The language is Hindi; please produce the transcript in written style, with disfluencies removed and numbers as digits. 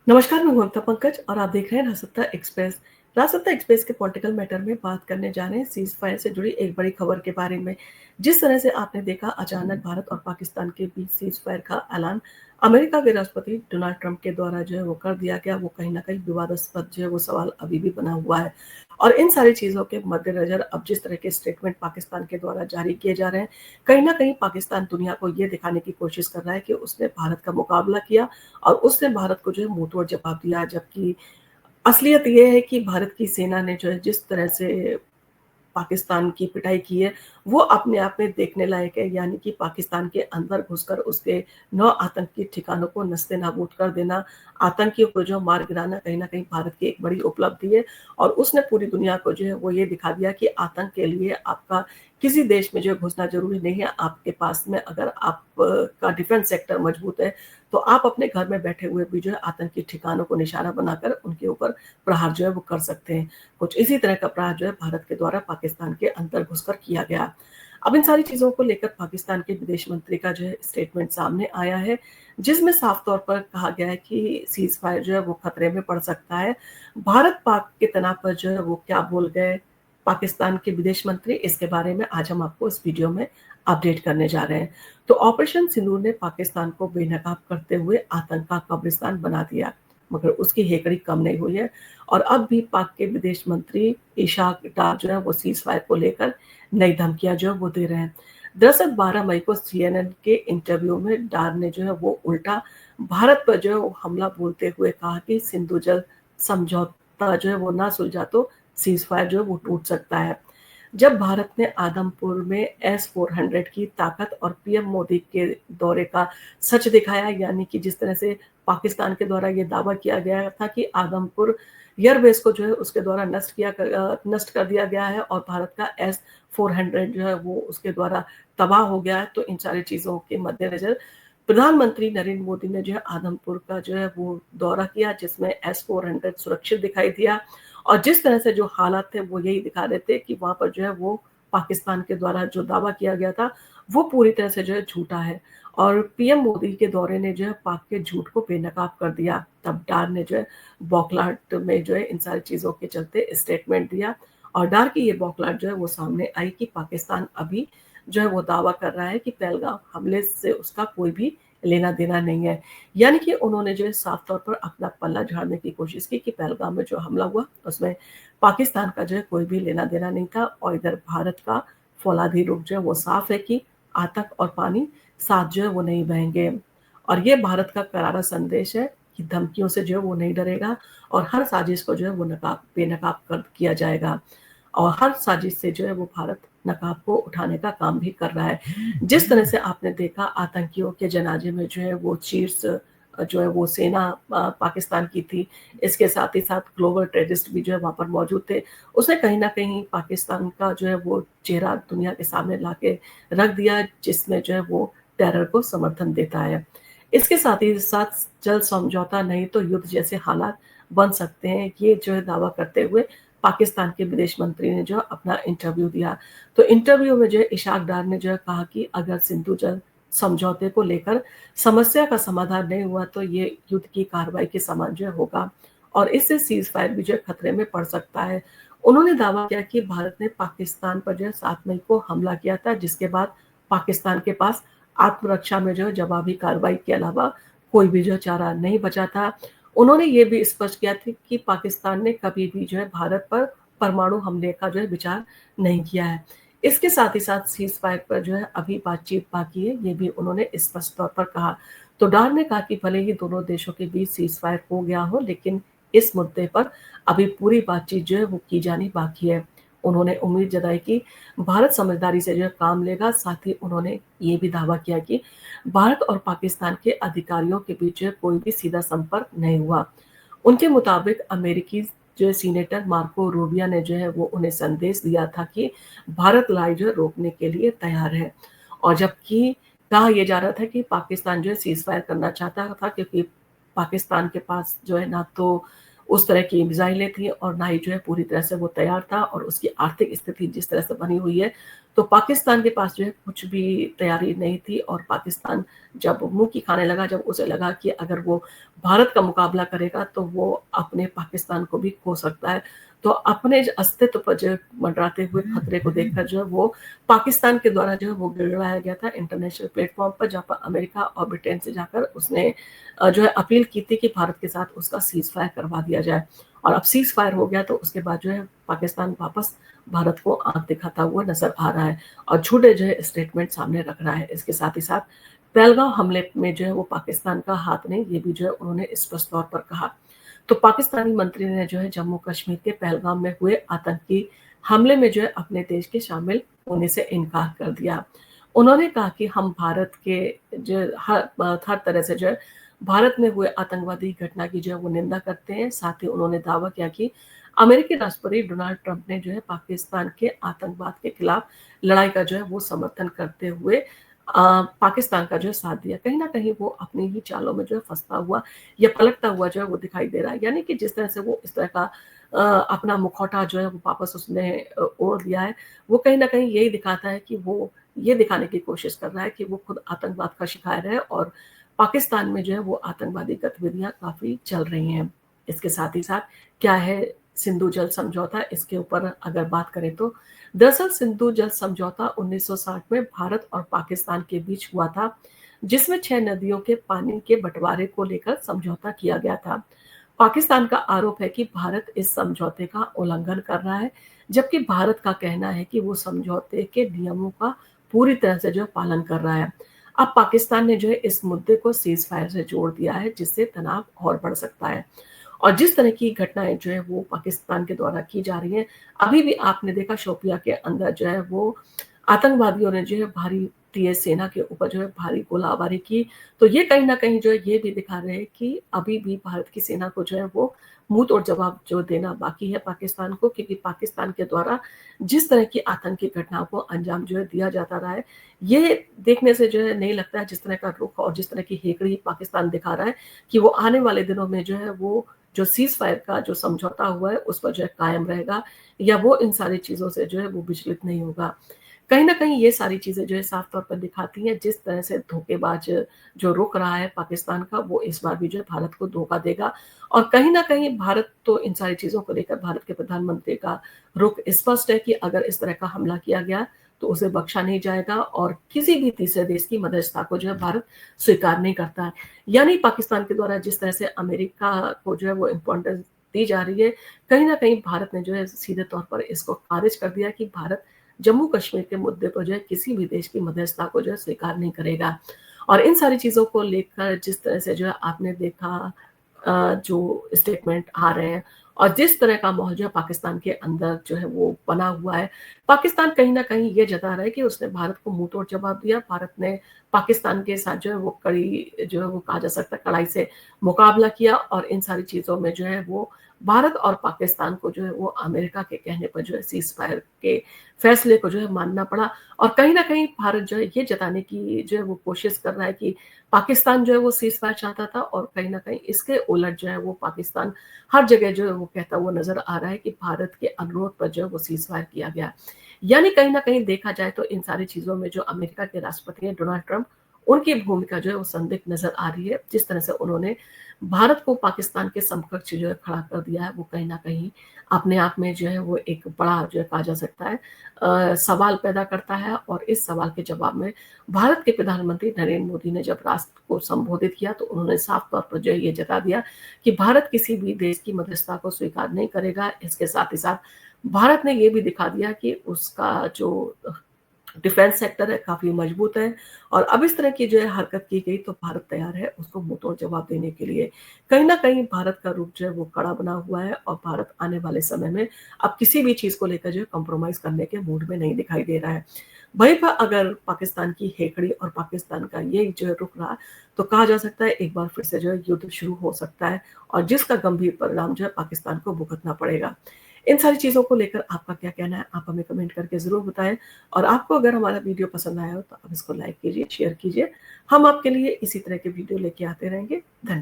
नमस्कार, मैं ममता पंकज और आप देख रहे हैं राजसत्ता एक्सप्रेस। राजसत्ता एक्सप्रेस के पॉलिटिकल मैटर में बात करने जा रहे हैं सीज़ फायर से जुड़ी एक बड़ी खबर के बारे में। जिस तरह से आपने देखा अचानक भारत और पाकिस्तान के बीच सीज़ फायर का ऐलान अमेरिका के राष्ट्रपति डोनाल्ड ट्रंप के द्वारा जो है वो कर दिया गया, वो कहीं न कहीं विवादास्पद जो है वो सवाल अभी भी बना हुआ है। और इन सारी चीज़ों के मद्देनज़र अब जिस तरह के स्टेटमेंट पाकिस्तान के द्वारा जारी किए जा रहे हैं, कहीं न कहीं पाकिस्तान दुनिया को ये दिखाने की कोशिश कर रहा है कि उसने भारत का मुकाबला किया और उसने भारत को जो है मुंहतोड़ जवाब दिया। जबकि असलियत ये है कि भारत की सेना ने जो है जिस तरह से पाकिस्तान की पिटाई की है, वो अपने आप में देखने लायक है। यानी कि पाकिस्तान के अंदर घुसकर उसके 9 आतंकी ठिकानों को नस्ते-नाबूद कर देना, आतंकियों को जो मार गिराना कहीं न कहीं भारत की एक बड़ी उपलब्धि है। और उसने पूरी दुनिया को जो है वो ये दिखा दिया कि आतंक के लिए आपका किसी देश में जो है घुसना ज़रूरी नहीं है। आपके पास में अगर आप का डिफेंस सेक्टर मजबूत है, तो आप अपने घर में बैठे हुए भी जो है आतंकी ठिकानों को निशाना बनाकर उनके ऊपर प्रहार जो है वो कर सकते हैं। कुछ इसी तरह का प्रहार जो है भारत के द्वारा पाकिस्तान के अंदर घुसकर किया गया। अब इन सारी चीज़ों को लेकर पाकिस्तान के विदेश मंत्री का जो है स्टेटमेंट सामने आया है, जिसमें साफ तौर पर कहा गया है कि सीज़ फायर जो है वो खतरे में पड़ सकता है। भारत-पाक के तनाव पर जो है वो क्या बोल गए पाकिस्तान के विदेश मंत्री, इसके बारे में आज हम आपको इस वीडियो में अपडेट करने जा रहे हैं। तो ऑपरेशन सिंदूर ने पाकिस्तान को बेनकाब करते हुए आतंक का कब्रिस्तान बना दिया, मगर उसकी हेकड़ी कम नहीं हुई है और अब भी पाक के विदेश मंत्री इशाक डार जो है वो सीज़ फायर को लेकर नई धमकियाँ जो है वो दे रहे हैं। दरअसल 12 मई को सीएनएन के इंटरव्यू में डार ने जो है वो उल्टा भारत पर जो है वो हमला बोलते हुए कहा कि सिंधु जल समझौता जो है वो ना सुलझा तो सीज़ फायर जो है वो टूट सकता है। जब भारत ने आदमपुर में एस-400 की ताकत और पीएम मोदी के दौरे का सच दिखाया, यानी कि जिस तरह से पाकिस्तान के द्वारा ये दावा किया गया था कि आदमपुर एयरबेस को जो है उसके द्वारा नष्ट कर दिया गया है और भारत का एस-400 जो है वो उसके द्वारा तबाह हो गया है। तो इन सारी चीज़ों के मद्देनज़र प्रधानमंत्री नरेंद्र मोदी ने जो है आदमपुर का जो है वो दौरा किया, जिसमें एस-400 सुरक्षित दिखाई दिया और जिस तरह से जो हालात थे वो यही दिखा रहे थे कि वहाँ पर जो है वो पाकिस्तान के द्वारा जो दावा किया गया था, वो पूरी तरह से जो है झूठा है। और पीएम मोदी के दौरे ने जो है पाक के झूठ को बेनकाब कर दिया। तब डार ने जो है बौखलाहट में जो है इन सारी चीज़ों के चलते स्टेटमेंट दिया और डार की ये बौखलाहट जो है वो सामने आई कि पाकिस्तान अभी जो है वो दावा कर रहा है कि पहलगाम हमले से उसका कोई भी लेना-देना नहीं है। यानी कि उन्होंने जो है साफ तौर पर अपना पल्ला झाड़ने की कोशिश की कि पहलगाम में जो हमला हुआ, उसमें पाकिस्तान का जो है कोई भी लेना-देना नहीं था और इधर भारत का फौलादी रुख जो है वो साफ है कि आतंक और पानी साथ जो है वो नहीं बहेंगे। और ये भारत का करारा संदेश है कि धमकियों से जो है वो नहीं डरेगा और हर साजिश को जो है वो बेनकाब कर किया जाएगा। और हर साजिश से जो है वो भारत नकाब को उठाने का काम भी कर रहा है। जिस तरह से आपने देखा आतंकियों के जनाजे में जो है वो चीर्स जो है वो सेना पाकिस्तान की थी। इसके साथ ही साथ ग्लोबल टेररिस्ट भी जो है वहाँ पर मौजूद थे। उसने कहीं न कहीं पाकिस्तान का जो है वो चेहरा दुनिया के सामने ला के रख दिया, जिसमें जो है वो टेरर को समर्थन देता है। इसके साथ ही साथ जल्द समझौता नहीं तो युद्ध जैसे हालात बन सकते हैं, ये जो है दावा करते हुए पाकिस्तान के विदेश मंत्री ने जो है अपना इंटरव्यू दिया। तो इंटरव्यू में जो है इशाक डार ने जो है कहा कि अगर सिंधु जल समझौते को लेकर समस्या का समाधान नहीं हुआ तो ये युद्ध की कार्रवाई के समान जो है होगा और इससे सीज़ फायर भी जो है खतरे में पड़ सकता है। उन्होंने दावा किया कि भारत ने पाकिस्तान पर जो है 7 मई को हमला किया था, जिसके बाद पाकिस्तान के पास आत्मरक्षा में जो है जवाबी कार्रवाई के अलावा कोई भी जो है चारा नहीं बचा था। उन्होंने ये भी स्पष्ट किया था कि पाकिस्तान ने कभी भी जो है भारत पर परमाणु हमले का जो है विचार नहीं किया है। इसके साथ ही साथ सीज़ फायर पर जो है अभी बातचीत बाकी है, ये भी उन्होंने स्पष्ट तौर पर कहा। तो डार ने कहा कि भले ही दोनों देशों के बीच सीज़ फायर हो गया हो, लेकिन इस मुद्दे पर अभी पूरी बातचीत जो है वो की जानी बाकी है। उन्होंने उम्मीद जताई कि भारत समझदारी से जो है काम लेगा, साथ ही उन्होंने ये भी दावा किया कि भारत और पाकिस्तान के अधिकारियों के बीच जो है कोई भी सीधा संपर्क नहीं हुआ। उनके मुताबिक अमेरिकी जो है सीनेटर मार्को रूबियो ने जो है वो उन्हें संदेश दिया था कि भारत लड़ाई जो है रोकने के लिए तैयार है। और जबकि कहा यह जा रहा था कि पाकिस्तान जो है सीज़ फायर करना चाहता था, क्योंकि पाकिस्तान के पास जो है ना तो उस तरह की मिसाइलें थी और ना ही जो है पूरी तरह से वो तैयार था और उसकी आर्थिक स्थिति जिस तरह से बनी हुई है, तो पाकिस्तान के पास जो है कुछ भी तैयारी नहीं थी और पाकिस्तान जब मुँह की खाने लगा, जब उसे लगा कि अगर वो भारत का मुकाबला करेगा तो वो अपने पाकिस्तान को भी खो सकता है। तो अपने अस्तित्व पर जो मंडराते हुए खतरे को देखकर जो है वो पाकिस्तान के द्वारा जो है वो गिड़गिड़ाया गया था इंटरनेशनल प्लेटफ़ॉर्म पर, जहाँ पर अमेरिका और ब्रिटेन से जाकर उसने जो है अपील की थी कि भारत के साथ उसका सीज़ फायर करवा दिया जाए। और अब सीज़ फायर हो गया तो उसके बाद जो है पाकिस्तान वापस भारत को आँख दिखाता हुआ नज़र आ रहा है और झूठे जो है स्टेटमेंट सामने रख रहा है। इसके साथ ही साथ पहलगाम हमले में जो है वो पाकिस्तान का हाथ नहीं, ये भी जो है उन्होंने स्पष्ट तौर पर कहा। तो पाकिस्तानी मंत्री ने जो है जम्मू कश्मीर के पहलगाम में हुए आतंकी हमले में जो है अपने देश के शामिल होने से इनकार कर दिया। उन्होंने कहा कि हम भारत के जो हर तरह से जो है भारत में हुए आतंकवादी घटना की जो है वो निंदा करते हैं। साथ ही उन्होंने दावा किया कि अमेरिकी राष्ट्रपति डोनाल्ड ट्रंप ने जो है पाकिस्तान के आतंकवाद के खिलाफ लड़ाई का जो है वो समर्थन करते हुए पाकिस्तान का जो है साथ दिया। कहीं न कहीं वो अपनी ही चालों में जो है फँसता हुआ या पलटता हुआ जो है वो दिखाई दे रहा है। यानी कि जिस तरह से वो इस तरह का अपना मुखौटा जो है वो वापस उसने ओढ़ लिया है, वो कहीं न कहीं यही दिखाता है कि वो ये दिखाने की कोशिश कर रहा है कि वो खुद आतंकवाद का शिकार है और पाकिस्तान में जो है वो आतंकवादी गतिविधियाँ काफ़ी चल रही हैं। इसके साथ ही साथ क्या है सिंधु जल समझौता, इसके ऊपर अगर बात करें तो दरअसल सिंधु जल समझौता 1960 में भारत और पाकिस्तान के बीच हुआ था, जिसमें 6 नदियों के पानी के बँटवारे को लेकर समझौता किया गया था। पाकिस्तान का आरोप है कि भारत इस समझौते का उल्लंघन कर रहा है, जबकि भारत का कहना है कि वो समझौते के नियमों का पूरी तरह से जो है पालन कर रहा है। अब पाकिस्तान ने जो है इस मुद्दे को सीज़ फायर से जोड़ दिया है, जिससे तनाव और बढ़ सकता है। और जिस तरह की घटनाएँ जो है वो पाकिस्तान के द्वारा की जा रही हैं, अभी भी आपने देखा शोपियाँ के अंदर जो है वो आतंकवादियों ने जो है भारतीय सेना के ऊपर जो है भारी गोलाबारी की। तो ये कहीं न कहीं जो है ये भी दिखा रहे हैं कि अभी भी भारत की सेना को जो है वो मुँह-तोड़ जवाब जो देना बाकी है पाकिस्तान को, क्योंकि पाकिस्तान के द्वारा जिस तरह की आतंकी घटनाओं को अंजाम जो है दिया जाता रहा है, ये देखने से जो है नहीं लगता है जिस तरह का रुख और जिस तरह की हेकड़ी पाकिस्तान दिखा रहा है कि वो आने वाले दिनों में जो है वो जो सीज़ फायर का जो समझौता हुआ है उस पर जो है कायम रहेगा या वो इन सारी चीज़ों से जो है वो विचलित नहीं होगा। कहीं न कहीं ये सारी चीज़ें जो है साफ तौर पर दिखाती हैं जिस तरह से धोखेबाज जो रुख रहा है पाकिस्तान का, वो इस बार भी जो है भारत को धोखा देगा और कहीं न कहीं भारत तो इन सारी चीज़ों को लेकर भारत के प्रधानमंत्री का रुख स्पष्ट है कि अगर इस तरह का हमला किया गया तो उसे बख्शा नहीं जाएगा और किसी भी तीसरे देश की मध्यस्थता को जो है भारत स्वीकार नहीं करता है। यानी पाकिस्तान के द्वारा जिस तरह से अमेरिका को जो है वो इम्पोर्टेंस दी जा रही है, कहीं न कहीं भारत ने जो है सीधे तौर पर इसको खारिज कर दिया कि भारत जम्मू कश्मीर के मुद्दे पर जो है किसी भी देश की मध्यस्थता को जो है स्वीकार नहीं करेगा। और इन सारी चीज़ों को लेकर जिस तरह से जो है आपने देखा जो स्टेटमेंट आ रहे हैं और जिस तरह का माहौल जो है पाकिस्तान के अंदर जो है वो बना हुआ है। पाकिस्तान कहीं न कहीं ये जता रहा है कि उसने भारत को मुँह-तोड़ जवाब दिया। भारत ने पाकिस्तान के साथ जो है वो कड़ी जो है वो कहा जा सकता है कड़ाई से मुकाबला किया और इन सारी चीज़ों में जो है वो भारत और पाकिस्तान को जो है वो अमेरिका के कहने पर जो है सीज़ फायर के फैसले को जो है मानना पड़ा और कहीं न कहीं भारत जो है ये जताने की जो है वो कोशिश कर रहा है कि पाकिस्तान जो है वो सीज़ फायर चाहता था और कहीं न कहीं इसके उलट जो है वो पाकिस्तान हर जगह जो है वो कहता हुआ नज़र आ रहा है कि भारत के अनुरोध पर जो है वो सीज़ फायर किया गया। यानी कहीं न कहीं देखा जाए तो इन सारी चीज़ों में जो अमेरिका के राष्ट्रपति हैं डोनाल्ड ट्रम्प, उनकी भूमिका जो है वो संदिग्ध नज़र आ रही है। जिस तरह से उन्होंने भारत को पाकिस्तान के समकक्ष जो है खड़ा कर दिया है, वो कहीं न कहीं अपने आप में जो है वो एक बड़ा जो है कहा जा सकता है सवाल पैदा करता है और इस सवाल के जवाब में भारत के प्रधानमंत्री नरेंद्र मोदी ने जब राष्ट्र को संबोधित किया तो उन्होंने साफ तौर पर जो है ये जता दिया कि भारत किसी भी देश की मध्यस्थता को स्वीकार नहीं करेगा। इसके साथ ही साथ भारत ने ये भी दिखा दिया कि उसका जो डिफेंस सेक्टर है काफ़ी मजबूत है और अब इस तरह की जो है हरकत की गई तो भारत तैयार है उसको मुँहतोड़ जवाब देने के लिए। कहीं न कहीं भारत का रुख जो है वो कड़ा बना हुआ है और भारत आने वाले समय में अब किसी भी चीज़ को लेकर जो है कॉम्प्रोमाइज़ करने के मूड में नहीं दिखाई दे रहा है। वहीं पर अगर पाकिस्तान की हेकड़ी और पाकिस्तान का ये जो है रुख रहा, तो कहा जा सकता है एक बार फिर से जो है युद्ध शुरू हो सकता है और जिसका गंभीर परिणाम जो है पाकिस्तान को भुगतना पड़ेगा। इन सारी चीज़ों को लेकर आपका क्या कहना है? आप हमें कमेंट करके ज़रूर बताएँ और आपको अगर हमारा वीडियो पसंद आया हो तो आप इसको लाइक कीजिए, शेयर कीजिए। हम आपके लिए इसी तरह के वीडियो लेके आते रहेंगे। धन्य